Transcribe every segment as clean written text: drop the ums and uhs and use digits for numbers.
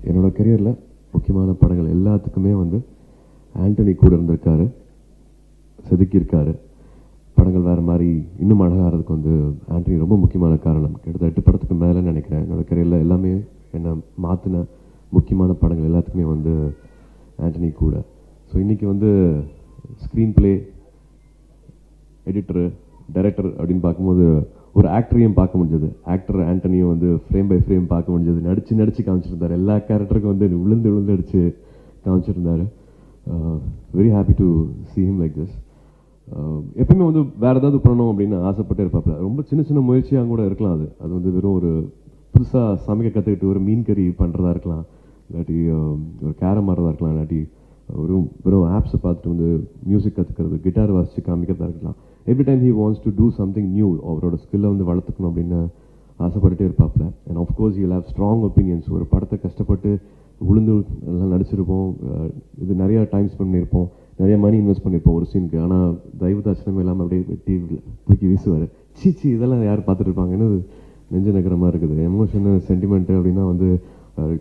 என்னோடய கரியரில் முக்கியமான படங்கள் எல்லாத்துக்குமே வந்து ஆண்டனி கூட இருந்திருக்காரு, செதுக்கியிருக்காரு. படங்கள் வேறு மாதிரி இன்னும் அழகாகிறதுக்கு வந்து ஆண்டனி ரொம்ப முக்கியமான காரணம். கிட்டத்தட்ட 8 படத்துக்கு மேலே நினைக்கிறேன். என்னோடய கரியரில் எல்லாமே என்னை மாற்றின முக்கியமான படங்கள் எல்லாத்துக்குமே வந்து ஆண்டனி கூட. ஸோ இன்றைக்கி வந்து ஸ்க்ரீன் ப்ளே, எடிட்டரு, டைரக்டர் அப்படின்னு பார்க்கும்போது ஒரு ஆக்டரையும் பார்க்க முடிஞ்சது. ஆக்டர் ஆண்டனியும் வந்து ஃப்ரேம் பை ஃப்ரேம் பார்க்க முடிஞ்சது. நடித்து காமிச்சிருந்தார். எல்லா கேரக்டருக்கும் வந்து விழுந்து அடித்து காமிச்சிருந்தார். Very happy to see him like this. எப்பவுமே வந்து வேறு ஏதாவது பண்ணணும் அப்படின்னு ஆசைப்பட்டே இருப்பாப்புல. ரொம்ப சின்ன முயற்சியாக கூட இருக்கலாம். அது வந்து வெறும் ஒரு புதுசாக சமைக்க கற்றுக்கிட்டு ஒரு மீன் கறி பண்ணுறதா இருக்கலாம், இல்லாட்டி ஒரு கேரம் ஆடுறதா இருக்கலாம், இல்லாட்டி வெறும் ஆப்ஸை பார்த்துட்டு வந்து மியூசிக் கற்றுக்கிறது, கிட்டார் வாசித்து காமிக்கிறதா இருக்கலாம். Every time he wants to do something new. அவரோட ஸ்கில்லை வந்து வளர்த்துக்கணும் அப்படின்னு ஆசைப்பட்டுட்டே இருப்பாப்புல. And of course you have strong opinions. ஒரு படத்தை கஷ்டப்பட்டு உளுந்து எல்லாம் நடிச்சிருப்போம், இது நிறையா டைம் ஸ்பெண்ட் பண்ணியிருப்போம், நிறைய மணி இன்வெஸ்ட் பண்ணியிருப்போம் ஒரு சீனுக்கு. ஆனால் தயவு தாட்சணமே இல்லாமல் அப்படியே வெட்டி தூக்கி வீசுவார். சீச்சி இதெல்லாம் யார் பார்த்துட்டு இருப்பாங்கன்னு நெஞ்சு நக்கிற மாதிரி இருக்குது. எமோஷனு சென்டிமெண்ட்டு அப்படின்னா வந்து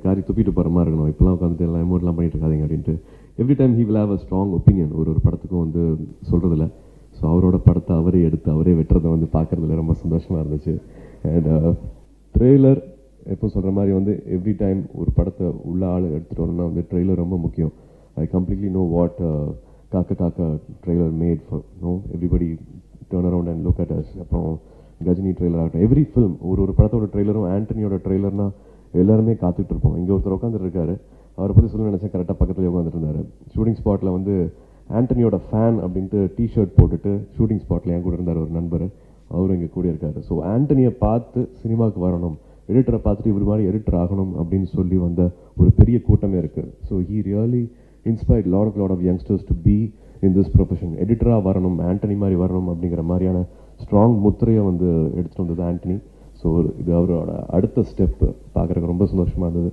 காரி துப்பிட்டு போகிற மாதிரி இருக்கணும். இப்போலாம் உட்காந்துட்டு எல்லாம் எமோட்லாம் பண்ணிட்டு இருக்காதிங்க அப்படின்ட்டு. Every time he will have a strong opinion. ஒரு படத்துக்கும் வந்து சொல்கிறதில்ல. ஸோ அவரோட படத்தை அவரே எடுத்து அவரே வெட்டுறதை வந்து பார்க்குறதுல ரொம்ப சந்தோஷமாக இருந்துச்சு. அண்ட் ட்ரெய்லர் எப்போ சொல்கிற மாதிரி வந்து எவ்ரி டைம் ஒரு படத்தை உள்ள ஆள் எடுத்துகிட்டு வரணும்னா வந்து ட்ரெய்லர் ரொம்ப முக்கியம். I completely know what Kaakha trailer made for everybody turn around and look at us. அப்புறம் கஜினி ட்ரெய்லர் ஆகட்டும், எவ்ரி ஃபிலிம் ஒரு படத்தோட ட்ரெய்லரும் ஆண்டனியோட ட்ரெய்லர்னால் எல்லாருமே காத்துட்டு இருப்போம். இங்கே ஒருத்தர் உட்காந்துட்டு இருக்காரு, அவரை பற்றி சொல்ல நினச்சேன், கரெக்டாக பக்கத்தில் உட்காந்துட்டு இருந்தார். ஷூட்டிங் ஸ்பாட்டில் வந்து ஆண்டனியோட ஃபேன் அப்படின்ட்டு டிஷர்ட் போட்டுட்டு ஷூட்டிங் ஸ்பாட்டில் என் கூட இருந்தார் ஒரு நண்பர், அவரும் இங்கே கூட இருக்கார். ஸோ ஆண்டனியை பார்த்து சினிமாவுக்கு வரணும், எடிட்டரை பார்த்துட்டு இவர் மாதிரி எடிட்டர் ஆகணும் அப்படின்னு சொல்லி வந்த ஒரு பெரிய கூட்டமே இருக்குது. So he really inspired lot of youngsters to be in this profession. எடிட்டராக வரணும், ஆண்டனி மாதிரி வரணும் அப்படிங்கிற மாதிரியான ஸ்ட்ராங் முத்திரையை வந்து எடுத்துகிட்டு வந்தது ஆண்டனி. ஸோ இது அவரோட அடுத்த ஸ்டெப்பு பார்க்குறதுக்கு ரொம்ப சந்தோஷமாக இருந்தது.